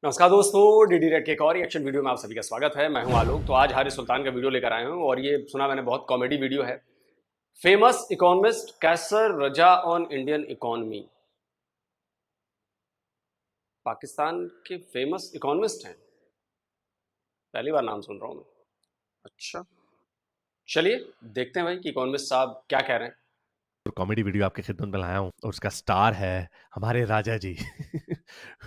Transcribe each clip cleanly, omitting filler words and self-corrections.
नमस्कार दोस्तों, DD red के एक और रिएक्शन वीडियो में आप सभी का स्वागत है। मैं हूं आलोक। तो आज हारिस सुल्तान का वीडियो लेकर आया हूं और ये सुना मैंने बहुत कॉमेडी वीडियो है। Famous economist Qaiser Raza on Indian economy. Pakistan के फेमस इकोनॉमिस्ट हैं, पहली बार नाम सुन रहा हूं मैं। अच्छा, चलिए देखते हैं भाई कि इकोनॉमिस्ट साहब क्या कह रहे हैं। कॉमेडी वीडियो आपकी खिदमत में लाया हूँ और उसका स्टार है हमारे राजा जी।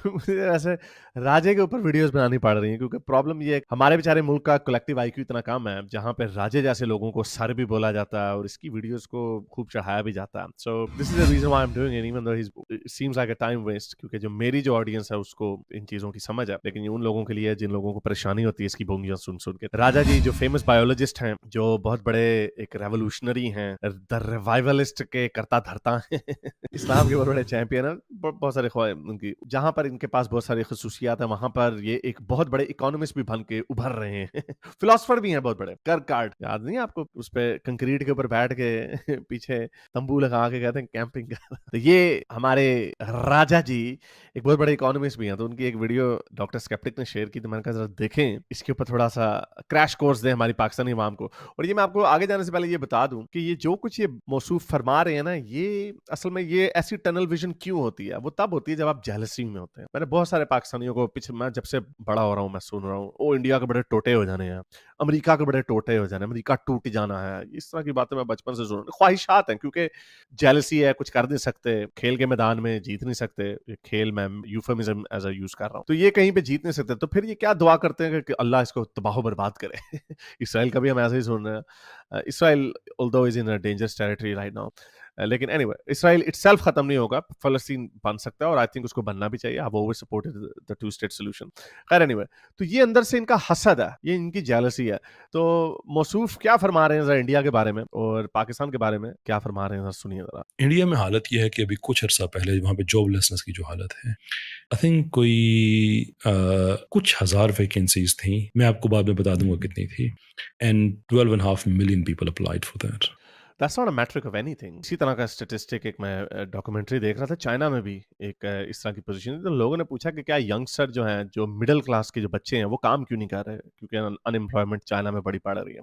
मुझे वैसे राजे के ऊपर वीडियोस बनानी पड़ रही हैं क्योंकि प्रॉब्लम ये है हमारे बेचारे मुल्क का कलेक्टिव आईक्यू इतना कम है जहाँ पे राजे जैसे लोगों को सर भी बोला जाता है और इसकी वीडियोस को खूब चढ़ाया भी जाता है। So this is the reason why I am doing it even though it seems like a time waste, क्योंकि जो मेरी जो ऑडियंस है उसको इन चीजों की समझ है, लेकिन ये उन लोगों के लिए जिन लोगों को परेशानी होती है इसकी बोंगियां सुन सुन के। राजा जी जो फेमस बायोलॉजिस्ट हैं, जो बहुत बड़े एक रेवोल्यूशनरी हैं, द रिवाइवलिस्ट के करता धरता हैं, इस्लाम के बहुत बड़े चैंपियन है। बहुत सारे उनकी जहां पर इनके पास बहुत सारी खसूसियात है वहां पर ये एक बहुत बड़े इकोनॉमिस्ट भी बन के उभर रहे हैं। फिलोसफर भी हैं बहुत बड़े। कर्कार्ड याद नहीं आपको, उस पे कंक्रीट के ऊपर बैठ के पीछे तंबू लगा के कहते हैं कैंपिंग कर। तो ये हमारे राजा जी एक बहुत बड़े इकोनॉमिस्ट भी हैं। तो उनकी एक वीडियो डॉक्टर स्केप्टिक ने शेयर की, तो मैंने कहा जरा देखें, इसके ऊपर थोड़ा सा क्रैश कोर्स दें हमारी पाकिस्तानी अवाम को। और ये मैं आपको आगे जाने से पहले ये बता दूं कि ये जो कुछ ये मौसूफ फरमा रहे हैं ना, ये असल में ये ऐसी टनल विजन क्यों होती है? वो तब होती है जब आप जेलसी में होते हैं। मैंने बहुत सारे पाकिस्तानियों को पीछे, मैं जब से बड़ा हो रहा हूँ मैं सुन रहा हूँ, ओ इंडिया के बड़े टोटे हो जाने हैं, अमेरिका के बड़े टोटे हो जाने, अमेरिका टूट जाना है, इस तरह की बातें मैं बचपन से सुन रहा हूँ। ख्वाहिशात हैं, क्योंकि जेलसी है, कुछ कर नहीं सकते, खेल के मैदान में जीत नहीं सकते। ये खेल मैं यूफेमिज्म एज अ यूज कर रहा हूँ। तो ये कहीं पे जीत नहीं सकते, तो फिर ये क्या दुआ करते हैं कि अल्लाह इसको तबाह बर्बाद करे। इसराइल का भी हम ऐसे ही सुन रहे हैं। Israel although is in a dangerous territory right now, लेकिन एनीवे इसराइल इटसेल्फ खत्म नहीं होगा, फलस्तीन बन सकता है और आई थिंक उसको बनना भी चाहिए। आई over supported the two state solution. खैर एनीवे, तो ये अंदर से इनका हसद है, ये इनकी जेलसी है। तो मौसूफ क्या फरमा रहे हैं जरा इंडिया के बारे में और पाकिस्तान के बारे में क्या फरमा रहे हैं, जरा सुनिए जरा। इंडिया में हालत यह है कि अभी कुछ अर्सा पहले वहाँ पे जॉबलेसनेस की जो हालत है, आई थिंक कोई कुछ हजार वैकेंसीज थी। मैं आपको बाद में बता दूंगा कितनी थी। And 12.5 million people applied for that. That's not a matric of anything. इसी तरह का स्टेटिस्टिक एक मैं डॉक्यूमेंट्री देख रहा था, चाइना में भी एक इस तरह की पोजीशन थी। तो लोगों ने पूछा कि क्या यंगस्टर जो हैं, जो मिडिल क्लास के जो बच्चे हैं, वो काम क्यों नहीं कर रहे, क्योंकि अनएम्प्लॉयमेंट चाइना में बड़ी बढ़ रही है।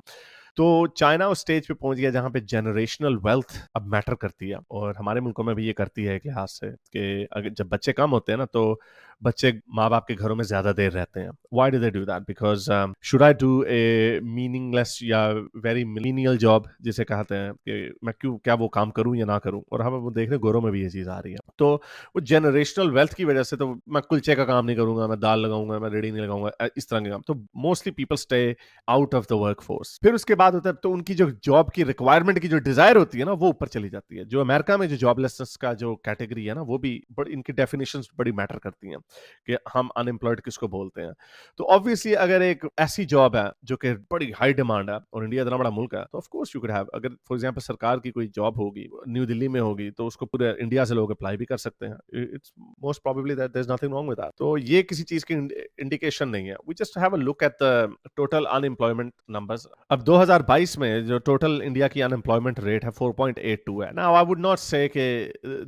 तो चाइना उस स्टेज पे पहुंच गया जहां पे जनरेशनल वेल्थ अब मैटर करती है, और हमारे मुल्कों में भी ये करती है कि हाथ से कि अगर जब बच्चे कम होते हैं ना, तो बच्चे माँ बाप के घरों में ज्यादा देर रहते हैं। Why do they do that? Because should I do a meaningless या वेरी मिलीनियल जॉब जिसे कहते हैं, कि मैं क्यों, क्या वो काम करूं या ना करूं? और हम वो देख रहे हैं गोरों में भी ये चीज आ रही है। तो वो जनरेशनल वेल्थ की वजह से, तो मैं कुलचे का काम नहीं करूंगा, मैं दाल लगाऊंगा, मैं रेडी नहीं लगाऊंगा, इस तरह के काम। तो mostly people stay out of the work force. फिर उसके बाद होता है, तो उनकी जो जॉब की रिक्वायरमेंट की जो डिजायर होती है ना, वो ऊपर चली जाती है। जो अमेरिका में जो जॉबलेसनेस का जो कैटेगरी है ना, वो भी बड़ी, इनकी डेफिनेशंस बड़ी मैटर करती हैं कि हम अनएम्प्लॉयड किसको बोलते हैं। तो ऑब्वियसली अगर एक ऐसी जॉब है जो कि बड़ी हाई डिमांड है और इंडिया इतना बड़ा मुल्क है, तो of course you could have, अगर फॉर एग्जांपल सरकार की कोई जॉब होगी न्यू दिल्ली में होगी, तो उसको पूरे इंडिया से लोग अप्लाई भी कर सकते हैं। It's most probably that there is nothing wrong with that. तो ये किसी चीज की इंडिकेशन नहीं है। We just have a look at the total unemployment numbers. अब 2022 में जो टोटल इंडिया की अनएम्प्लॉयमेंट रेट है 4.82 है। Now I would not say कि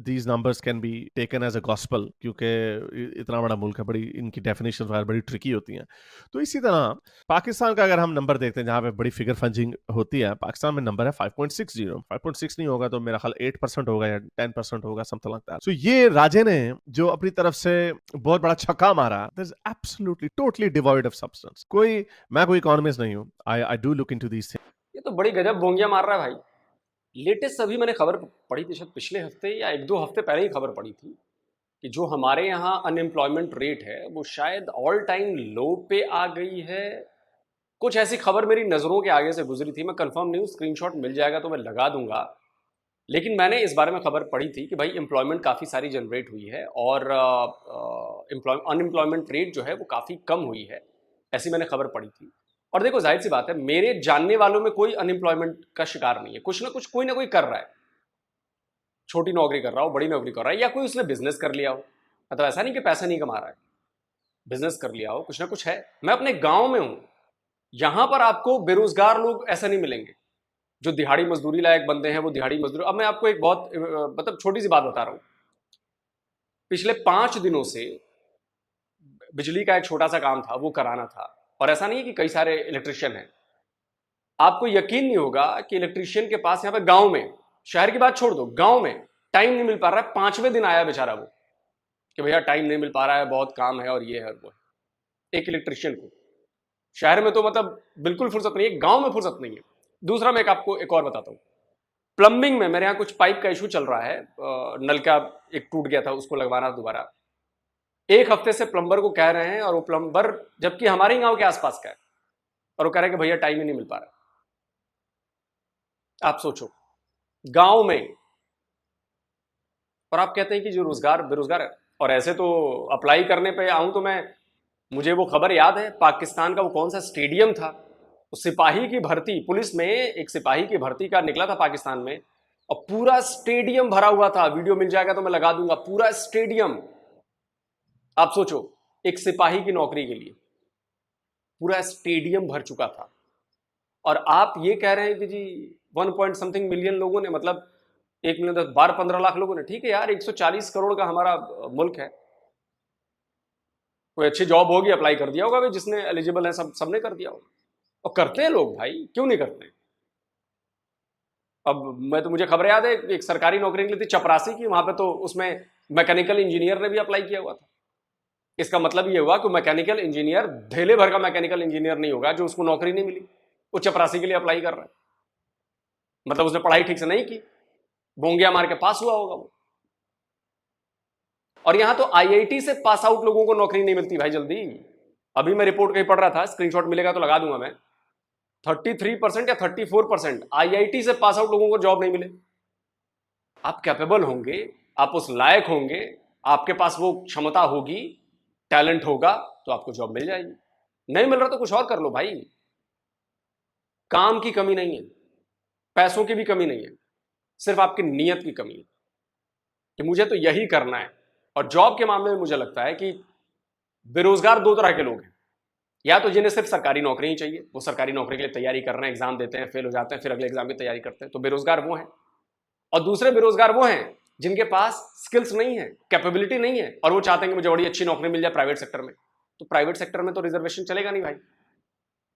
these numbers can be taken as a gospel, क्योंकि इतना बड़ा मुल्क है, बड़ी इनकी डेफिनेशन बड़ी ट्रिकी होती हैं। तो इसी तरह पाकिस्तान का अगर हम नंबर देखते हैं, जहां पे बड़ी फिगर फंजिंग होती है, पाकिस्तान में नंबर है 5.60। 5.6 नहीं होगा तो मेरा ख्याल 8% होगा या 10% होगा, समथिंग लाइक दैट। सो ये राजे ने जो अपनी तरफ से बहुत बड़ा छक्का मारा, that is absolutely totally devoid of substance. मैं कोई इकोनॉमिस्ट नहीं हूं। I do look into these things. ये तो बड़ी गजब बोंगिया मार रहा है भाई। लेटेस्ट अभी मैंने खबर पढ़ी थी, शायद पिछले हफ्ते या एक दो हफ्ते पहले ही खबर पड़ी थी कि जो हमारे यहाँ अनएम्प्लॉयमेंट रेट है वो शायद ऑल टाइम लो पे आ गई है। कुछ ऐसी खबर मेरी नज़रों के आगे से गुजरी थी, मैं कंफर्म नहीं हूँ, स्क्रीनशॉट मिल जाएगा तो मैं लगा दूंगा। लेकिन मैंने इस बारे में खबर पढ़ी थी कि भाई एम्प्लॉयमेंट काफ़ी सारी जनरेट हुई है और अनएम्प्लॉयमेंट रेट जो है वो काफ़ी कम हुई है, ऐसी मैंने खबर पढ़ी थी। और देखो जाहिर सी बात है, मेरे जानने वालों में कोई अनएम्प्लॉयमेंट का शिकार नहीं है। कुछ ना कुछ कोई ना कोई कर रहा है, छोटी नौकरी कर रहा हो, बड़ी नौकरी कर रहा है, या कोई उसने बिजनेस कर लिया हो। मतलब ऐसा नहीं कि पैसा नहीं कमा रहा है, बिजनेस कर लिया हो, कुछ ना कुछ है। मैं अपने गांव में हूं, यहां पर आपको बेरोजगार लोग ऐसा नहीं मिलेंगे। जो दिहाड़ी मजदूरी लायक बंदे हैं वो दिहाड़ी मजदूरी। अब मैं आपको एक बहुत मतलब छोटी सी बात बता रहा हूं। पिछले 5 दिनों से बिजली का एक छोटा सा काम था, वो कराना था। और ऐसा नहीं है कि कई सारे इलेक्ट्रिशियन हैं, आपको यकीन नहीं होगा कि इलेक्ट्रिशियन के पास यहाँ पे गांव में, शहर की बात छोड़ दो, गांव में टाइम नहीं मिल पा रहा है। 5वें दिन आया बेचारा वो कि भैया टाइम नहीं मिल पा रहा है, बहुत काम है और ये है वो है। एक इलेक्ट्रिशियन को शहर में तो मतलब बिल्कुल फुर्सत नहीं है, गांव में फुर्सत नहीं है। दूसरा मैं आपको एक और बताता हूँ, प्लम्बिंग में मेरे यहाँ कुछ पाइप का इशू चल रहा है, नल का एक टूट गया था, उसको लगवाना दोबारा। 1 हफ्ते से प्लम्बर को कह रहे हैं, और वो प्लम्बर जबकि हमारे ही गांव के आसपास का है, और वो कह रहे हैं कि भैया टाइम ही नहीं मिल पा रहा। आप सोचो, गांव में, और आप कहते हैं कि जो रोजगार बेरोजगार है। और ऐसे तो अप्लाई करने पे आऊं तो मुझे वो खबर याद है, पाकिस्तान का वो कौन सा स्टेडियम था, उस सिपाही की भर्ती, पुलिस में एक सिपाही की भर्ती का निकला था पाकिस्तान में, और पूरा स्टेडियम भरा हुआ था। वीडियो मिल जाएगा तो मैं लगा दूंगा, पूरा स्टेडियम। आप सोचो, एक सिपाही की नौकरी के लिए पूरा स्टेडियम भर चुका था, और आप ये कह रहे हैं कि जी 1 पॉइंट समथिंग मिलियन लोगों ने, मतलब 1 मिलियन 12-15 लाख लोगों ने, ठीक है यार, 140 करोड़ का हमारा मुल्क है, कोई अच्छी जॉब होगी, अप्लाई कर दिया होगा भाई, जिसने एलिजिबल है सबने कर दिया होगा। और करते हैं लोग भाई, क्यों नहीं करते हैं? अब मुझे खबर याद है, एक सरकारी नौकरी निकली थी चपरासी की, वहां पे तो उसमें मैकेनिकल इंजीनियर ने भी अप्लाई किया हुआ था। इसका मतलब ये हुआ कि मैकेनिकल इंजीनियर धेले भर का मैकेनिकल इंजीनियर नहीं होगा जो उसको नौकरी नहीं मिली, वो चपरासी के लिए अप्लाई कर रहा है, मतलब उसने पढ़ाई ठीक से नहीं की, बोंगिया मार के पास हुआ होगा वो। और यहां तो आईआईटी से पास आउट लोगों को नौकरी नहीं मिलती भाई जल्दी। अभी मैं रिपोर्ट कहीं पढ़ रहा था, स्क्रीनशॉट मिलेगा तो लगा दूंगा मैं, 33% या 34% आईआईटी से पास आउट लोगों को जॉब नहीं मिले। आप कैपेबल होंगे, आप उस लायक होंगे, आपके पास वो क्षमता होगी, टैलेंट होगा, तो आपको जॉब मिल जाएगी। नहीं मिल रहा तो कुछ और कर लो भाई। काम की कमी नहीं है, पैसों की भी कमी नहीं है, सिर्फ आपकी नीयत की कमी है कि मुझे तो यही करना है। और जॉब के मामले में मुझे लगता है कि बेरोजगार 2 तरह के लोग हैं, या तो जिन्हें सिर्फ सरकारी नौकरी ही चाहिए, वो सरकारी नौकरी के लिए तैयारी कर रहे हैं, एग्जाम देते हैं, फेल हो जाते हैं, फिर अगले एग्जाम की तैयारी करते हैं, तो बेरोजगार वो हैं। और दूसरे बेरोजगार वो हैं जिनके पास स्किल्स नहीं है, कैपेबिलिटी नहीं है, और वो चाहते हैं कि मुझे बड़ी अच्छी नौकरी मिल जाए प्राइवेट सेक्टर में। तो प्राइवेट सेक्टर में तो रिजर्वेशन चलेगा नहीं भाई,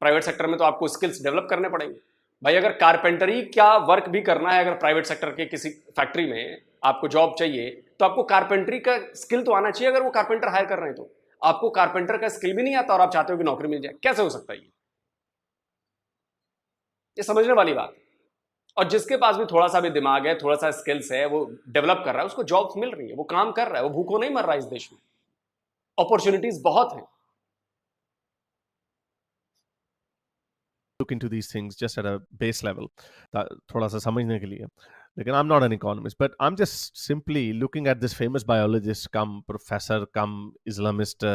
प्राइवेट सेक्टर में तो आपको स्किल्स डेवलप करने पड़ेंगे भाई। अगर कारपेंटरी का वर्क भी करना है, अगर प्राइवेट सेक्टर के किसी फैक्ट्री में आपको जॉब चाहिए, तो आपको कारपेंटरी का स्किल तो आना चाहिए। अगर वो कारपेंटर हायर कर रहे हैं तो आपको कारपेंटर का स्किल भी नहीं आता और आप चाहते हो कि नौकरी मिल जाए, कैसे हो सकता है ये समझने वाली बात। और जिसके पास भी थोड़ा सा भी दिमाग है, थोड़ा सा स्किल्स है, वो डेवलप कर रहा है, उसको जॉब्स मिल रही है, वो काम कर रहा है, वो भूखों नहीं मर रहा है। इस देश में अपॉर्चुनिटीज बहुत हैं। look into these things just at a base level, थोड़ा सा समझने के लिए। लेकिन I'm not an economist, but I'm just simply looking at this famous biologist come professor come Islamist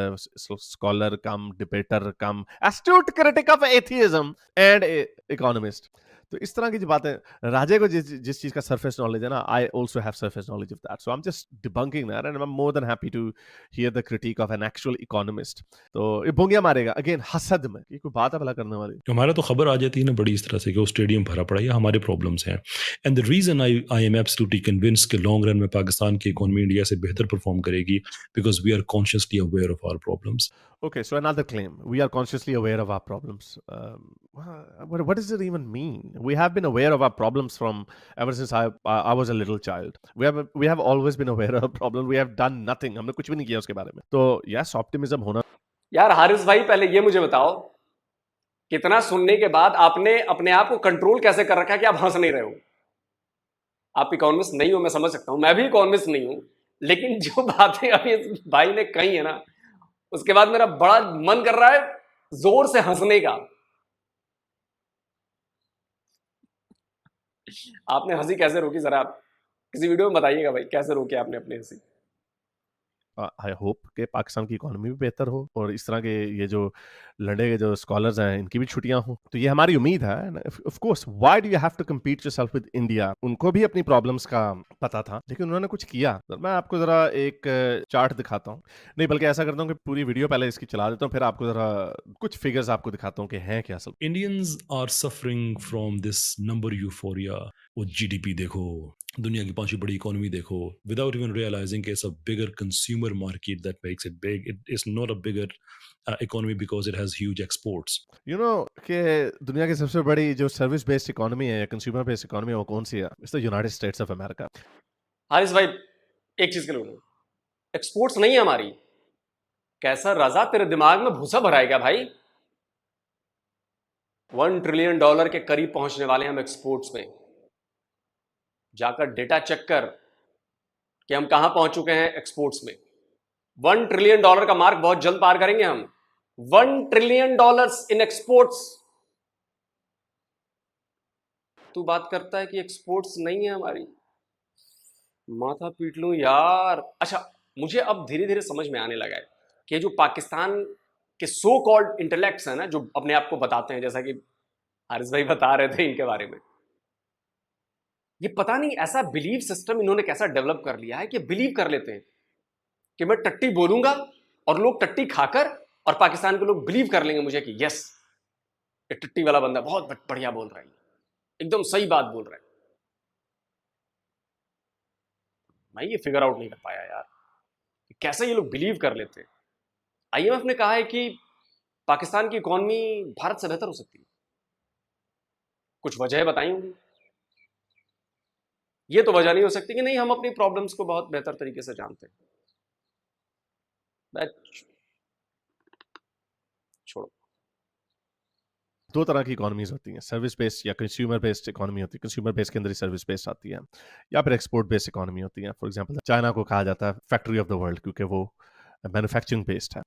scholar come debater come astute critic of atheism and economist। तो इस तरह की जो बातें, राजे को जिस चीज का सरफेस नॉलेज है ना, I also have surface knowledge of that, so I am just debunking that and I am more than happy to hear the critique of an actual economist. तो ये बोंगिया मारेगा अगेन हसद में, ये कोई बात है भला करने वाली। हमारा तो खबर आ जाती है ना बड़ी इस तरह से कि वो स्टेडियम भरा पड़ा है, हमारे प्रॉब्लम्स हैं। And the reason I am absolutely convinced कि लॉन्ग रन में पाकिस्तान की इकोनॉमी इंडिया से बेहतर परफॉर्म करेगी because we are consciously aware of our problems. Okay, so another claim. We are consciously aware of our problems. What does it even mean? We have been aware of our problems from ever since I was a little child. We have always been aware of problems. We have done nothing. हमने कुछ भी नहीं किया उसके बारे में। तो yes, optimism होना। यार हारिस भाई, पहले ये मुझे बताओ, कितना सुनने के बाद आपने अपने आप को कंट्रोल कैसे कर रखा है कि आप हंस नहीं रहे हो? आप इकोनॉमिस्ट नहीं हो, मैं समझ सकता हूं, मैं भी इकोनॉमिस्ट नहीं हूं, लेकिन जो बातें अभी इस भाई ने कही है ना, उसके बाद मेरा बड़ा मन कर रहा है जोर से हंसने का। आपने हंसी कैसे रोकी, जरा आप किसी वीडियो में बताइएगा भाई, कैसे रोकी आपने अपनी हंसी? आई होप कि पाकिस्तान की इकोनॉमी भी बेहतर हो और इस तरह के ये जो लड़े के जो स्कॉलर्स हैं इनकी भी छुट्टियां हो, तो ये हमारी उम्मीद है। Of course, why do you have to compete yourself with India? उनको भी अपनी प्रॉब्लम्स का पता था, लेकिन उन्होंने कुछ किया। तो मैं आपको जरा एक चार्ट दिखाता हूँ, नहीं बल्कि ऐसा करता हूँ कि पूरी वीडियो पहले इसकी चला देता हूँ, फिर आपको जरा कुछ फिगर्स आपको दिखाता हूँ कि हैं क्या असल। Indians are suffering from this number euphoria. वो जीडीपी देखो, दुनिया की 5वीं बड़ी इकोनॉमी देखो, विदाउट इवन रियलाइजिंग कि it's a bigger consumer market that makes it big. It is not a bigger economy because it has huge exports. You know कि दुनिया की सबसे बड़ी जो सर्विस बेस्ड इकोनॉमी है या कंज्यूमर बेस्ड इकोनॉमी है वो कौन सी है? It's the United states of America. Haris भाई, एक चीज के लिए बोलूं, एक्सपोर्ट्स नहीं है हमारी। कैसा रजा तेरे दिमाग में भूसा भरा है क्या भाई? $1 ट्रिलियन के करीब पहुंचने वाले हैं हम एक्सपोर्ट्स में। जाकर डेटा चेक कर कि हम कहां पहुंच चुके हैं एक्सपोर्ट्स में। $1 ट्रिलियन का मार्क बहुत जल्द पार करेंगे हम। $1 ट्रिलियन इन एक्सपोर्ट्स। तू बात करता है कि एक्सपोर्ट्स नहीं है हमारी। माथा पीट लूं यार। अच्छा, मुझे अब धीरे धीरे समझ में आने लगा है कि जो पाकिस्तान के सो कॉल्ड इंटेलेक्ट्स हैं ना, जो अपने आप को बताते हैं, जैसा कि हारिस भाई बता रहे थे इनके बारे में, ये पता नहीं ऐसा बिलीव सिस्टम इन्होंने कैसा डेवलप कर लिया है कि बिलीव कर लेते हैं कि मैं टट्टी बोलूंगा और लोग टट्टी खाकर, और पाकिस्तान के लोग बिलीव कर लेंगे मुझे कि यस, ये टट्टी वाला बंदा बहुत बढ़िया बोल रहा है, एकदम सही बात बोल रहा है। मैं ये फिगर आउट नहीं कर पाया यार कि कैसे ये लोग बिलीव कर लेते हैं। आईएमएफ ने कहा है कि पाकिस्तान की इकोनॉमी भारत से बेहतर हो सकती है। कुछ वजह बताई होंगी। ये तो वजह नहीं हो सकती कि नहीं, हम अपनी प्रॉब्लम्स को बहुत बेहतर तरीके से जानते हैं। छोड़ो। दो तरह की इकोनॉमीज होती हैं, सर्विस बेस्ड या कंज्यूमर बेस्ड इकोनॉमी होती है। कंज्यूमर बेस्ड के अंदर ही सर्विस बेस्ड आती है, या फिर एक्सपोर्ट बेस्ड इकोनॉमी होती है। फॉर एग्जांपल चाइना को कहा जाता है फैक्ट्री ऑफ द वर्ल्ड, क्योंकि वो मैन्युफैक्चरिंग बेस्ड है।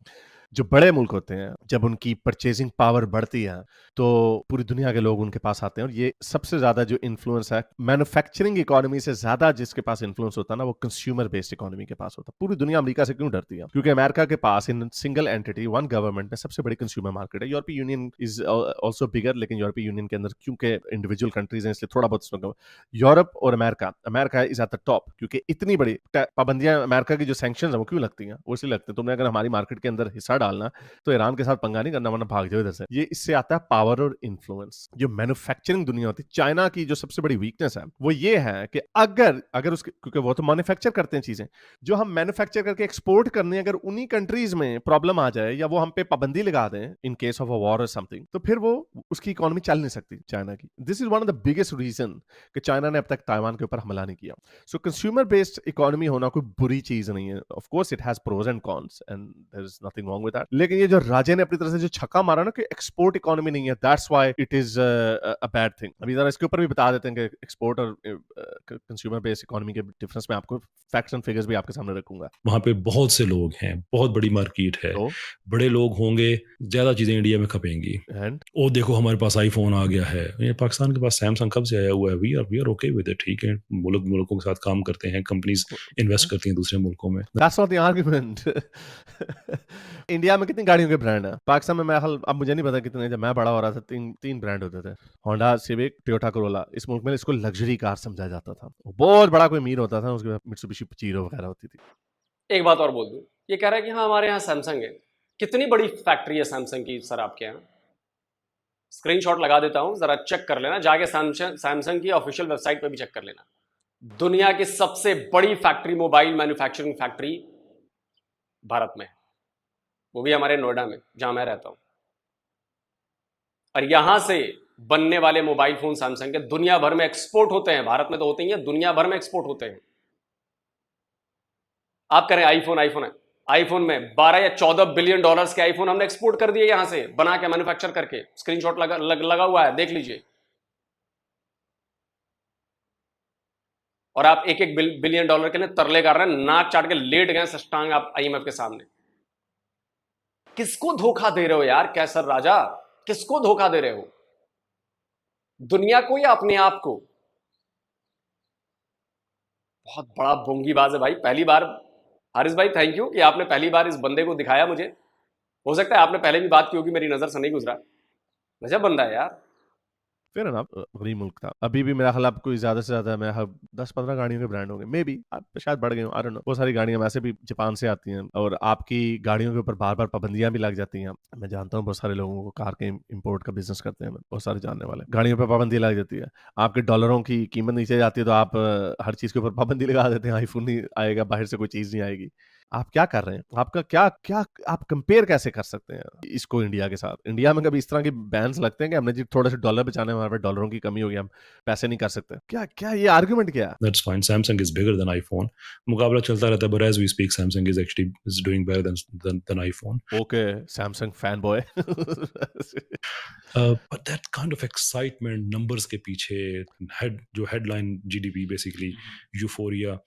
जो बड़े मुल्क होते हैं, जब उनकी परचेजिंग पावर बढ़ती है तो पूरी दुनिया के लोग उनके पास आते हैं। और ये सबसे ज्यादा जो इन्फ्लुएंस है मैन्युफैक्चरिंग इकोनॉमी से ज्यादा जिसके पास इन्फ्लुएंस होता है ना, वो कंज्यूमर बेस्ड इकोनॉमी के पास होता है। पूरी दुनिया अमेरिका से क्यों डरती है? क्योंकि अमेरिका के पास इन सिंगल एंटिटी वन गवर्नमेंट में सबसे बड़ी कंज्यूमर मार्केट है। यूरोपीय यूनियन इज ऑल्सो बिगर, लेकिन यूरोपीय यूनियन के अंदर क्योंकि इंडिविजुअल कंट्रीज हैं इसलिए थोड़ा बहुत यूरोप और America is at the top, क्योंकि इतनी बड़ी पाबंदियां अमेरिका की जो सैंक्शंस है वो क्यों लगती हैं? वो इसलिए लगती है तुमने अगर हमारी मार्केट के अंदर हिस्सा डालना तो ईरान के साथ पंगा नहीं करना, वरना भाग जाओ इधर से। ये इससे आता है पावर और इन्फ्लुएंस। जो मैन्युफैक्चरिंग दुनिया होती है, चाइना की जो सबसे बड़ी वीकनेस है वो ये है कि अगर उसके, क्योंकि वो तो मैन्युफैक्चर करते हैं चीजें, जो हम मैन्युफैक्चर करके एक्सपोर्ट करने, अगर उन्हीं कंट्रीज में प्रॉब्लम आ जाए या वो हम पे पाबंदी लगा दें in case of a war और समथिंग, तो फिर वो उसकी इकोनॉमी चल नहीं सकती चाइना की। This is one of the biggest reason कि चाइना ने अब तक ताइवान के ऊपर हमला नहीं किया। सो कंज्यूमर बेस्ड इकोनॉमी होना कोई बुरी चीज नहीं है। Of course it has pros and cons and there is nothing wrong with that. लेकिन ये जो राजे ने अपनी तरफ से जो छक्का मारा ना कि एक्सपोर्ट इकोनॉमी नहीं है, that's why it is a bad thing. अभी जरा इसके ऊपर भी बता देते हैं कि एक्सपोर्ट और कंज्यूमर बेस्ड इकोनॉमी के डिफरेंस में आपको फैक्ट्स एंड फिगर्स भी आपके सामने रखूंगा। वहाँ पे बहुत से लोग हैं, बहुत बड़ी मार्केट है, तो बड़े लोग होंगे, ज्यादा चीजें इंडिया में खपेंगी। एंड ओ देखो हमारे पास आईफोन आ गया है, ये पाकिस्तान के पास सैमसंग कब से आया हुआ है? We are okay with it, ठीक है, मुल्कों के साथ काम करते हैं, कंपनीज इन्वेस्ट करती हैं दूसरे मुल्कों में। That's not the argument. India में कितनी गाड़ियों के ब्रांड है? पाकिस्तान में मैं अब मुझे नहीं पता कितने, जब मैं बड़ा हो रहा था तीन ब्रांड होते थे, होंडा, सिविक, टोयोटा कोरोला। इस मुल्क में इसको लग्जरी कार समझा जाता था। बहुत बड़ा कोई अमीर होता था उसके बाद मित्सुबिशी पचीरो वगैरह होती थी। एक बात और बोल दूं, ये कह रहा है कि हाँ हमारे यहाँ सैमसंग है। कितनी बड़ी फैक्ट्री है सैमसंग की सर आपके यहाँ? स्क्रीनशॉट लगा देता हूं, जरा चेक कर लेना, जाके सैमसंग की ऑफिशियल वेबसाइट पर भी चेक कर लेना। दुनिया की सबसे बड़ी factory, mobile manufacturing factory Bharat में है, वो भी हमारे नोएडा में जहां मैं रहता हूं। और यहां से बनने वाले मोबाइल फोन सैमसंग के दुनिया भर में एक्सपोर्ट होते हैं। भारत में तो होते ही हैं, दुनिया भर में एक्सपोर्ट होते हैं। आप करें आईफोन है, आईफोन में 12 या 14 बिलियन डॉलर्स के आईफोन हमने एक्सपोर्ट कर दिए यहां से, बना के मैन्युफैक्चर करके। स्क्रीनशॉट लगा हुआ है, देख लीजिए। और आप एक बिलियन डॉलर के लिए तरले कर रहे हैं, नाक चाट के लेट गए सष्टांग आप आईएमएफ के सामने। किसको धोखा दे रहे हो यार कैसर राजा? किसको धोखा दे रहे हो? दुनिया को या अपने आप को? बहुत बड़ा बोंगीबाज है भाई। पहली बार हारिस भाई, थैंक यू कि आपने पहली बार इस बंदे को दिखाया मुझे। हो सकता है आपने पहले भी बात की होगी, मेरी नजर से नहीं गुजरा। गजब बंदा है यार। फिर ना गरीब मुल्क था। अभी भी मेरा ख्याल आप कोई ज्यादा से ज्यादा मैं 10-15 गाड़ियों के ब्रांड होंगे, मे बी आप शायद बढ़ गए हो, आई डोंट नो। बहुत सारी गाड़ियां वैसे भी जापान से आती हैं और आपकी गाड़ियों के ऊपर बार बार पाबंदियां भी लग जाती हैं। मैं जानता हूँ बहुत सारे लोगों को, कार के इंपोर्ट का बिजनेस करते हैं बहुत सारे जानने वाले, गाड़ियों पर पाबंदी लग जाती है, आपके डॉलरों की कीमत नीचे जाती है तो आप हर चीज के ऊपर पाबंदी लगा देते हैं, आईफोन नहीं आएगा, बाहर से कोई चीज नहीं आएगी। आप क्या कर रहे हैं? आपका क्या क्या आप कंपेयर कैसे कर सकते हैं इसको इंडिया के साथ? इंडिया में कभी इस तरह के बैन्स लगते हैं कि हमने जी थोड़े से डॉलर बचाने, हमारे पास डॉलरों की कमी हो गई, हम पैसे नहीं कर सकते? क्या क्या ये आर्गुमेंट क्या है? That's fine. Samsung is bigger than iPhone. मुकाबला चलता रहता है, but as we speak, Samsung is actually is doing better than iPhone. Okay, Samsung fan boy. But that kind of excitement, numbers के पीछे, जो headline GDP basically, euphoria,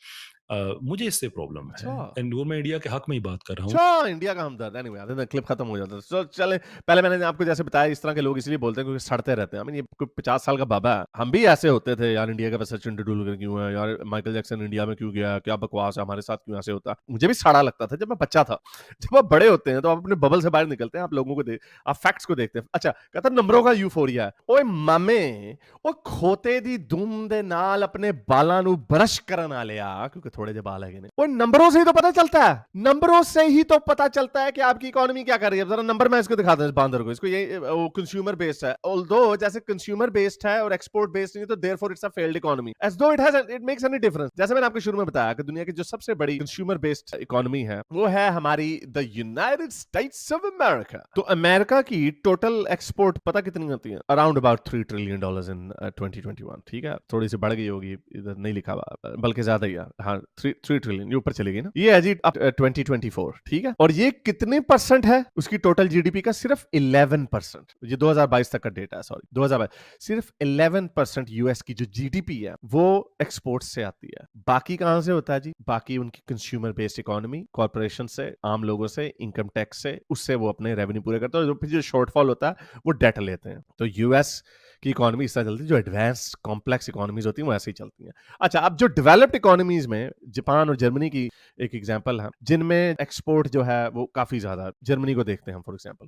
मुझे इससे problem है। अच्छा। एंड वो मैं इंडिया के हक में ही बात कर रहा हूँ। अच्छा, इंडिया का हमदर्द। एनीवे, आई थिंक क्लिप खत्म हो जाता है। तो चले, पहले मैंने आपको जैसे बताया, इस तरह के लोग इसलिए बोलते हैं क्योंकि सड़ते रहते हैं। आई मीन, ये कोई 50 साल का बाबा है, हम भी ऐसे होते थे यार, इंडिया का बस सचिन तेंदुलकर क्यों है यार, माइकल जैक्सन इंडिया में क्यों गया, क्या बकवास है, हमारे साथ क्यों ऐसे होता। मुझे भी सड़ा लगता था जब मैं बच्चा था। जब आप बड़े होते हैं तो आप अपने बबल से बाहर निकलते हैं, आप लोगों को आप फैक्ट्स को देखते हैं। अच्छा, कहता नंबरों का यूफोरिया है। ओए मामे, ओ खोते दी दुम दे नाल अपने बालां नू ब्रश करन आ लिया, क्योंकि थोड़े जे बाल है। वो नंबरों से ही तो पता चलता है, नंबरों से ही तो पता चलता है कि आपकी इकोनॉमी क्या कर रही है। जरा नंबर मैं इसको दिखाता हूं, इस बांदर को, इसको ये कंज्यूमर बेस्ड है, ऑल्दो जैसे कंज्यूमर बेस्ड है और एक्सपोर्ट बेस्ड नहीं, तो therefore it's a failed economy, as though it makes any difference. जैसे मैंने आपको शुरू में बताया कि दुनिया की जो सबसे बड़ी कंज्यूमर बेस्ड इकोनॉमी है वो है हमारी the United states of America. तो अमेरिका की टोटल एक्सपोर्ट पता कितनी होती है? अराउंड अबाउट $3 ट्रिलियन इन 2021। ठीक है, थोड़ी सी बढ़ गई होगी, इधर नहीं लिखा हुआ, बल्कि ज्यादा ही है। हाँ, 3 ट्रिलियन ये ऊपर चलेगी ना। ये है जी 2024। ठीक है, और ये कितने परसेंट है उसकी टोटल जीडीपी का? सिर्फ 11%। ये 2022 तक का डेटा है, सॉरी 2022। सिर्फ 11% यूएस की जो जीडीपी है वो एक्सपोर्ट से आती है। बाकी कहां से होता है जी? बाकी उनकी कंज्यूमर बेस्ड इकोनॉमी, कॉर्पोरेशन से, आम लोगों से, इनकम टैक्स से, उससे वो अपने रेवेन्यू पूरे करते हैं, और फिर जो शॉर्टफॉल होता है वो डेट लेते हैं। तो यूएस की इकोनॉमी इस तरह चलती है, जो एडवांस्ड कॉम्प्लेक्स इकोनॉमीज होती हैं वो ऐसे ही चलती हैं। अच्छा, अब जो डेवलप्ड इकोनॉमीज में जापान और जर्मनी की एक एग्जांपल है, जिनमें एक्सपोर्ट जो है वो काफी ज्यादा। जर्मनी को देखते हैं हम, फॉर एग्जांपल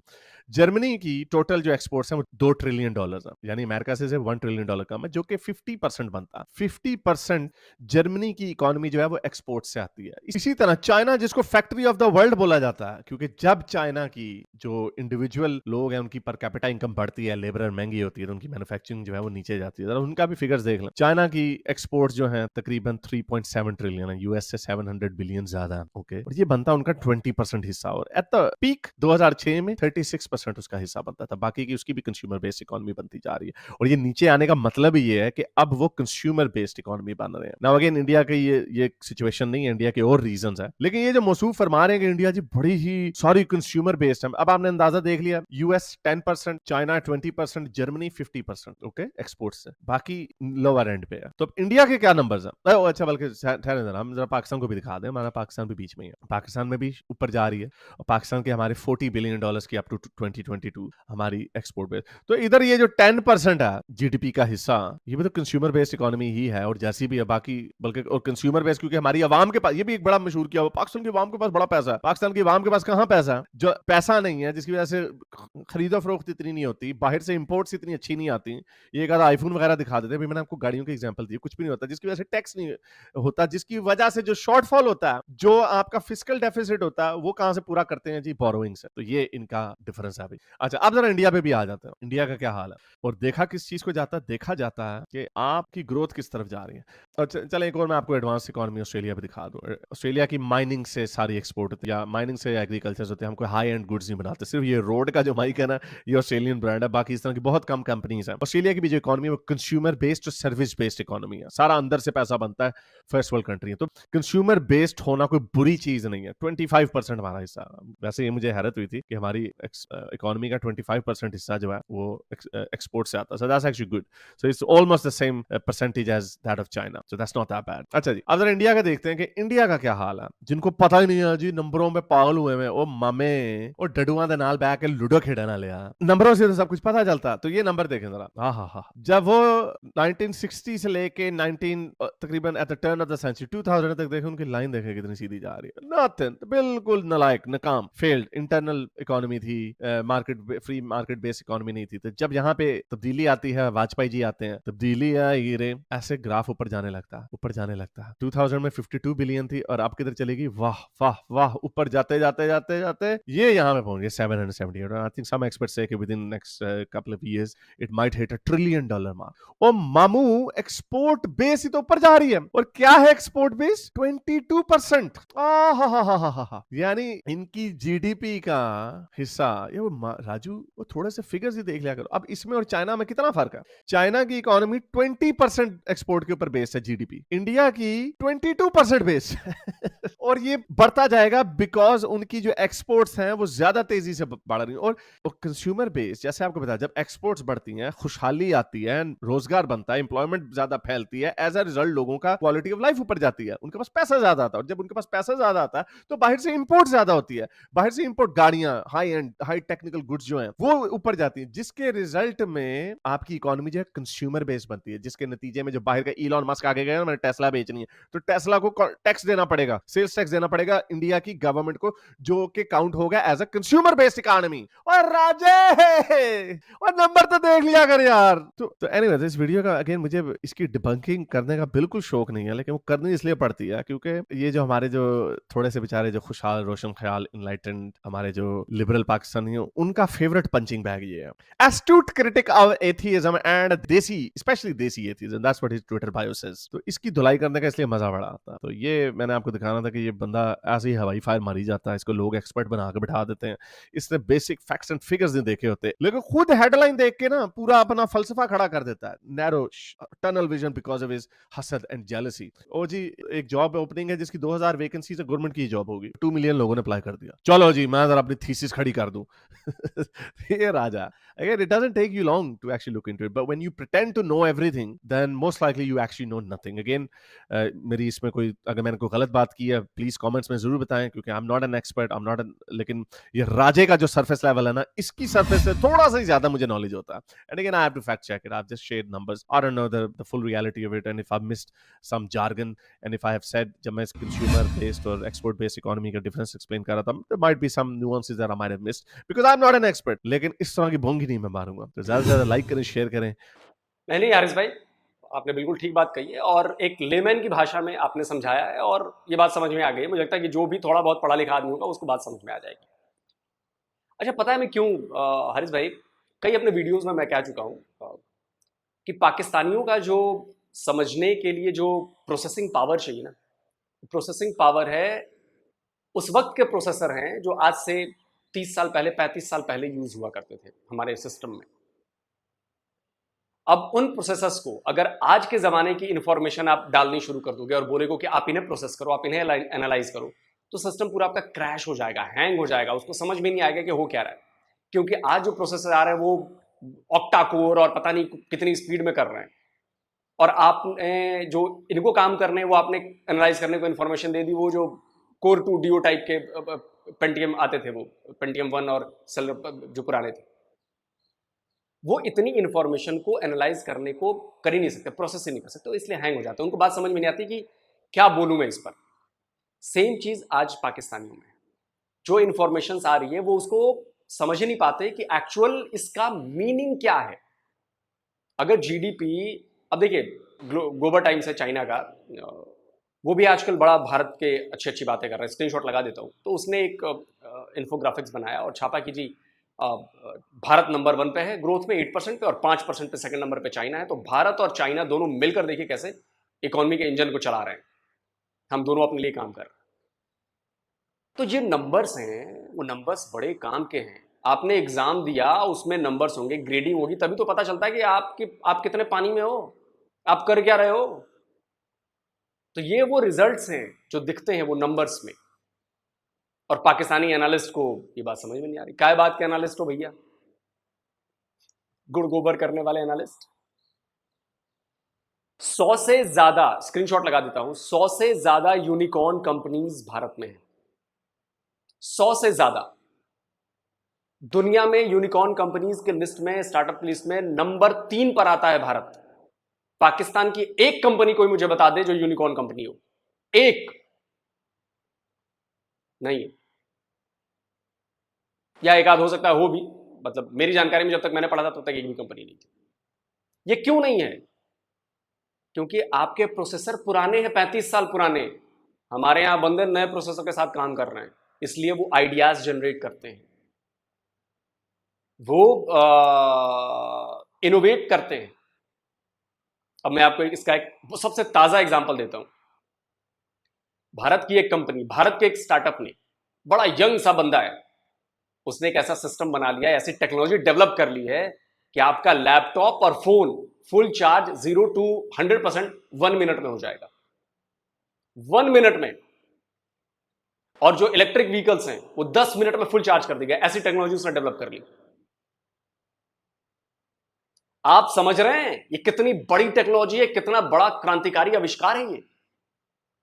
जर्मनी की टोटल जो एक्सपोर्ट्स हैं वो $2 ट्रिलियन है, यानी अमेरिका से सिर्फ $1 ट्रिलियन कम है, जो कि 50% बनता है। 50% जर्मनी की इकोनॉमी जो है वो एक्सपोर्ट से आती है। इसी तरह चाइना, जिसको फैक्ट्री ऑफ द वर्ल्ड बोला जाता है, क्योंकि जब चाइना की जो इंडिविजुअल लोग हैं उनकी पर कैपिटा इनकम बढ़ती है, लेबर महंगी होती है, तो उनकी मैन्युफैक्चरिंग जो है वो नीचे जाती है। उनका भी फिगर्स देख लें। चाइना की एक्सपोर्ट जो है तकरीबन 3.7 ट्रिलियन है, यूएस से 700 बिलियन ज्यादा है। ओके, और ये बनता है उनका 20% हिस्सा, और एट द पीक 2006 में 36% उसका हिस्सा बनता था। बाकी की उसकी भी कंज्यूमर बेस्ड इकोनॉमी बनती जा रही है, और ये नीचे आने का मतलब ही ये है कि अब वो कंज्यूमर बेस्ड इकोनॉमी बन रहे हैं। नाउ अगेन, इंडिया की ये सिचुएशन नहीं है, इंडिया के और रीजंस है, लेकिन ये जो मौसूफ फरमा रहे हैं कि इंडिया जी बड़ी ही सॉरी कंज्यूमर बेस्ड है, अब आपने अंदाजा देख लिया, US 10%, China 20%, Germany 50%, okay, export से, बाकी लोअर एंड पे है। तो इंडिया के क्या नंबर्स हैं? अच्छा, बल्कि ठहरे जरा, हम जरा पाकिस्तान को भी दिखा दें। हमारा पाकिस्तान भी बीच में है, पाकिस्तान में भी ऊपर जा रही है, और पाकिस्तान के हमारे $40 बिलियन की अप टू 2022 हमारी एक्सपोर्ट बेस। तो इधर ये जो 10% है जीडीपी का हिस्सा, ये भी तो कंज्यूमर बेस्ड इकोनॉमी ही है, और जैसी भी है बाकी, बल्कि और कंज्यूमर बेस्ड, क्योंकि हमारी आवाम के पास, ये भी एक बड़ा मशहूर किया हुआ, पाकिस्तान की आवाम के पास बड़ा पैसा है। पाकिस्तान की आवाम के पास कहां पैसा है? जो पैसा नहीं है, जिसकी वजह से खरीदो फरोख्त इतनी नहीं होती, बाहर से इंपोर्ट्स इतनी अच्छी नहीं आती। ये एक आईफोन वगैरह दिखा देते हैं, मैंने आपको गाड़ियों के एग्जांपल दिए, कुछ भी नहीं होता, जिसकी वजह से टैक्स नहीं होता, जिसकी वजह से जो शॉर्टफॉल होता है, जो आपका फिस्कल डेफिसिट होता है, वो कहां से पूरा करते हैं जी? बोरोइंग से। तो ये इनका डिफरेंस है अभी। अच्छा, अब जरा इंडिया पे भी आ जाते हैं, इंडिया का क्या हाल है, और देखा किस चीज को जाता है? देखा जाता है कि आपकी ग्रोथ किस तरफ जा रही है। और चले एक और मैं आपको एडवांस इकोनॉमी ऑस्ट्रेलिया पे दिखा दूं। ऑस्ट्रेलिया की माइनिंग से सारी एक्सपोर्ट होती है, या माइनिंग से एग्रीकल्चर होते हैं, हमको हाई एंड गुड्स नहीं बनाते। सिर्फ ये रोड का जो माइक है ना, ये ऑस्ट्रेलियन ब्रांड है, बाकी इस तरह की बहुत कम कंपनीज है। ऑस्ट्रेलिया की भी जो इकोनॉमी है वो कंज्यूमर बेस्ड और सर्विस बेस्ड इकोनॉमी है, सारा अंदर से पैसा बनता है, फर्स्ट वर्ल्ड कंट्री है। तो कंज्यूमर बेस्ड होना कोई बुरी चीज नहीं है। 25% हमारा हिस्सा, वैसे ये मुझे हैरत हुई थी कि हमारी इकोनॉमी का 25% हिस्सा जो है वो एक्सपोर्ट से आता है, so that's actually good. So it's almost the same percentage as that of China. So that's not that bad. अच्छा जी, अब जरा इंडिया का देखते हैं कि इंडिया का क्या हाल है। जिनको पता ही नहीं है जी, नंबरों में पागल हुए हैं, ओ मामे ओ डडुआ दे नाल बैठ के लूडो खेडना लिया, नंबरों से तो सब कुछ पता चलता। तो ये नंबर देखें जरा, हाँ, जब वो 1960 से लेके 19 तकरीबन at the turn of the century 2000 तक देखें, उनकी लाइन देखें कितनी सीधी जा रही है। नथिंग, बिल्कुल नलायक, नाकाम, फेल्ड इंटरनल इकोनॉमी थी, market free market based economy नहीं थी। तो जब यहाँ पे तब्दीली आती है, वाजपेयी जी आते हैं, तब्दीली आई रे, ऐसे ग्राफ ऊपर जाने लगता है। 2000 में 52 बिलियन थी और अब किधर चलेगी, वाह वाह वाह, ऊपर जाते जाते जाते जाते ये यहाँ पे पहुंच गए 778। आई थिंक सम एक्सपर्ट्स से कि with in next couple of years it might hit $1 trillion mark. और मामू एक्सपोर्ट बेस ही तो ऊपर जा रही है। और क्या है एक्सपोर्ट बेस? 22%। यानी इनकी जीडीपी का हिस्सा, ये वो राजू वो थोड़े से फिगर्स ही देख लिया करो। अब इसमें और चाइना में कितना फर्क है? चाइना की इकोनॉमी 20% एक्सपोर्ट के ऊपर बेस है जीडीपी, इंडिया की 22% बेस और ये बढ़ता जाएगा बिकॉज उनकी जो एक्सपोर्ट्स हैं वो ज्यादा तेजी से बढ़ रही हैं। और कंज्यूमर बेस, जैसे आपको बताया, जब एक्सपोर्ट्स बढ़ती हैं, खुशहाली आती है, रोजगार बनता है, एम्प्लॉयमेंट ज्यादा फैलती है, एज अ रिजल्ट लोगों का क्वालिटी ऑफ लाइफ ऊपर जाती है, उनके पास पैसा ज्यादा आता है। और जब उनके पास पैसा ज्यादा आता है तो बाहर से इंपोर्ट ज्यादा होती है, बाहर से इंपोर्ट गाड़ियां, high and high technical goods जो हैं वो ऊपर जाती हैं, जिसके रिजल्ट में आपकी इकोनॉमी जो है कंज्यूमर बेस बनती है, जिसके नतीजे में जो बाहर का इलॉन मस्क आगे गया, मैंने टेस्ला बेचनी है, तो टेस्ला को टैक्स देना पड़ेगा, सेल्स टैक्स देना पड़ेगा इंडिया की गवर्नमेंट को, जो कि काउंट होगा as a consumer based economy. और राजे और नंबर तो देख लिया कर यार। तो एनीवेज, इस वीडियो का अगेन मुझे इसकी डिबंकिंग करने का बिल्कुल शौक नहीं है, लेकिन वो करनी इसलिए पड़ती है क्योंकि ये जो हमारे जो थोड़े से बेचारे जो खुशहाल, रोशन ख्याल, इनलाइटेंड, हमारे जो लिबरल पाकिस्तानी हैं, उनका फेवरेट पंचिंग बैग ये है। एस्टूट क्रिटिक ऑफ एथीइज्म एंड देसी, स्पेशली देसी एथीइज्म, that's what his Twitter bio says. तो इसकी धुलाई करने का इसलिए मजा बड़ा आता है। तो ये मैंने आपको दिखाना था कि ये बंदा ऐसे ही हवाई फायर मारी जाता है, इसको लोग एक्सपर्ट बना के बिठा देते हैं, इसने बेसिक फैक्ट्स एंड फिगर्स नहीं देखे होते, लेकिन खुद हेडलाइन देख के ना पूरा अपना फलसफा खड़ा कर देता है। Narrow tunnel vision because of his हसद एंड जेलसी। ओ जी, एक जॉब ओपनिंग है जिसकी 2000 वैकेंसी से गवर्नमेंट की जॉब होगी, 2 मिलियन लोगों ने अप्लाई कर दिया, चलो जी मैं जरा अपनी थीसिस खड़ी कर दूं। ये राजा, again it doesn't take you long to actually look into it, but when you pretend to know everything then most likely you actually know nothing. Again मेरी इसमें कोई, अगर मैंने कोई गलत बात की है प्लीज कमेंट्स में जरूर बताएं, क्योंकि I am not an expert, I am not, लेकिन ये राजे का जो सरफेस लेवल है ना, इसकी सरफेस से थोड़ा सा ही ज्यादा मुझे नॉलेज होता है। And again I have to fact check it, I have just shared numbers, I don't know the full reality of it, and if I missed some jargon and if I have said, जब मैं consumer based और export based economy का difference explain कर रहा था, there might be some nuances that I might have missed because I'm not an expert, लेकिन इस तरह की भोंगी नहीं मैं मारूंगा। तो ज्यादा से ज्यादा लाइक करें, शेयर करें। नहीं हारिस भाई, आपने बिल्कुल ठीक बात कही है और एक लेमैन की भाषा में आपने समझाया है और ये बात समझ में आ गई। मुझे लगता है कि जो भी थोड़ा बहुत पढ़ा लिखा आदमी होगा उसको बात समझ में आ जाएगी। अच्छा, पता है मैं क्यों हारिस भाई, कई अपने वीडियोस में मैं कह चुका हूँ कि पाकिस्तानियों का जो समझने के लिए जो प्रोसेसिंग पावर चाहिए ना, प्रोसेसिंग पावर है उस वक्त के प्रोसेसर हैं जो आज से 30 साल पहले, 35 साल पहले यूज हुआ करते थे हमारे सिस्टम में। अब उन प्रोसेसर्स को अगर आज के ज़माने की इंफॉर्मेशन आप डालनी शुरू कर दोगे और बोलेगो कि आप इन्हें प्रोसेस करो, आप इन्हें एनालाइज करो, तो सिस्टम पूरा आपका क्रैश हो जाएगा, हैंग हो जाएगा, उसको समझ में नहीं आएगा कि हो क्या रहा है। क्योंकि आज जो प्रोसेसर आ रहे हैं वो ऑक्टा कोर और पता नहीं कितनी स्पीड में कर रहे हैं, और आपने जो इनको काम करने वो आपने एनालाइज करने को इन्फॉर्मेशन दे दी, वो जो कोर 2 डियो टाइप के पेंटियम आते थे, वो पेंटियम 1 और सेल जो पुराने थे, वो इतनी इंफॉर्मेशन को एनालाइज करने को कर ही नहीं सकते, प्रोसेस ही नहीं कर सकते, तो इसलिए हैंग हो जाते हैं, उनको बात समझ में नहीं आती कि क्या बोलूं मैं इस पर। सेम चीज आज पाकिस्तानियों में, जो इंफॉर्मेशन आ रही है वो उसको समझ ही नहीं पाते कि एक्चुअल इसका मीनिंग क्या है। अगर जीडीपी, अब देखिए ग्लोबल टाइम्स है चाइना का, वो भी आजकल बड़ा भारत के अच्छी बातें कर रहा है, स्क्रीनशॉट लगा देता हूँ, तो उसने एक इन्फोग्राफिक्स बनाया और छापा कि जी भारत नंबर 1 पे है ग्रोथ में 8% पे और 5% पे सेकंड नंबर पे चाइना है। तो भारत और चाइना दोनों मिलकर देखिए कैसे इकोनॉमी के इंजन को चला रहे हैं, हम दोनों अपने लिए काम कर रहे हैं। तो ये नंबर्स हैं, वो नंबर्स बड़े काम के हैं। आपने एग्जाम दिया, उसमें नंबर्स होंगे, ग्रेडिंग होगी, तभी तो पता चलता है कि आप कितने पानी में हो, आप कर क्या रहे हो। तो ये वो रिजल्ट्स हैं जो दिखते हैं वो नंबर्स में, और पाकिस्तानी एनालिस्ट को ये बात समझ में नहीं आ रही। क्या बात के एनालिस्ट हो भैया, गुड़ गोबर करने वाले एनालिस्ट। 100 से ज्यादा, स्क्रीनशॉट लगा देता हूं, 100 से ज्यादा यूनिकॉर्न कंपनीज भारत में है। 100 से ज्यादा दुनिया में यूनिकॉर्न कंपनीज के लिस्ट में, स्टार्टअप लिस्ट में नंबर 3 पर आता है भारत। पाकिस्तान की एक कंपनी कोई मुझे बता दे जो यूनिकॉर्न कंपनी हो, एक नहीं है, या एक आध हो सकता है, हो भी, मतलब मेरी जानकारी में जब तक मैंने पढ़ा था तब तक एक भी कंपनी नहीं थी। ये क्यों नहीं है? क्योंकि आपके प्रोसेसर पुराने हैं, 35 साल पुराने। हमारे यहां बंदे नए प्रोसेसर के साथ काम कर रहे हैं, इसलिए वो आइडियाज जनरेट करते हैं, वो इनोवेट करते हैं। अब मैं आपको इसका एक सबसे ताजा एग्जांपल देता हूं। भारत की एक कंपनी, भारत के एक स्टार्टअप ने, बड़ा यंग सा बंदा है, उसने एक ऐसा सिस्टम बना लिया है, ऐसी टेक्नोलॉजी डेवलप कर ली है कि आपका लैपटॉप और phone full charge 0 to 100% 1 minute में हो जाएगा, 1 मिनट में। और जो इलेक्ट्रिक व्हीकल्स हैं वो 10 मिनट में फुल चार्ज कर देगा। ऐसी टेक्नोलॉजी उसने डेवलप कर ली। आप समझ रहे हैं ये कितनी बड़ी टेक्नोलॉजी है, कितना बड़ा क्रांतिकारी आविष्कार है ये।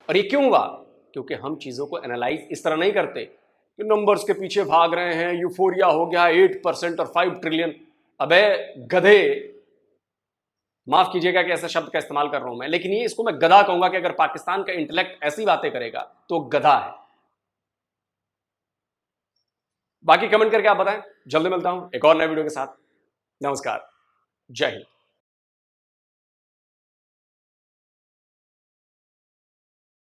और ये क्यों हुआ? क्योंकि हम चीजों को एनालाइज इस तरह नहीं करते कि नंबर्स के पीछे भाग रहे हैं, यूफोरिया हो गया 8% और 5 ट्रिलियन। अबे गधे, माफ कीजिएगा कि ऐसे शब्द का इस्तेमाल कर रहा हूं मैं, लेकिन ये इसको मैं गधा कहूंगा कि अगर पाकिस्तान का इंटेलेक्ट ऐसी बातें करेगा तो गधा है। बाकी कमेंट करके आप बताएं। जल्दी मिलता हूं एक और नए वीडियो के साथ। नमस्कार, जय हिंद।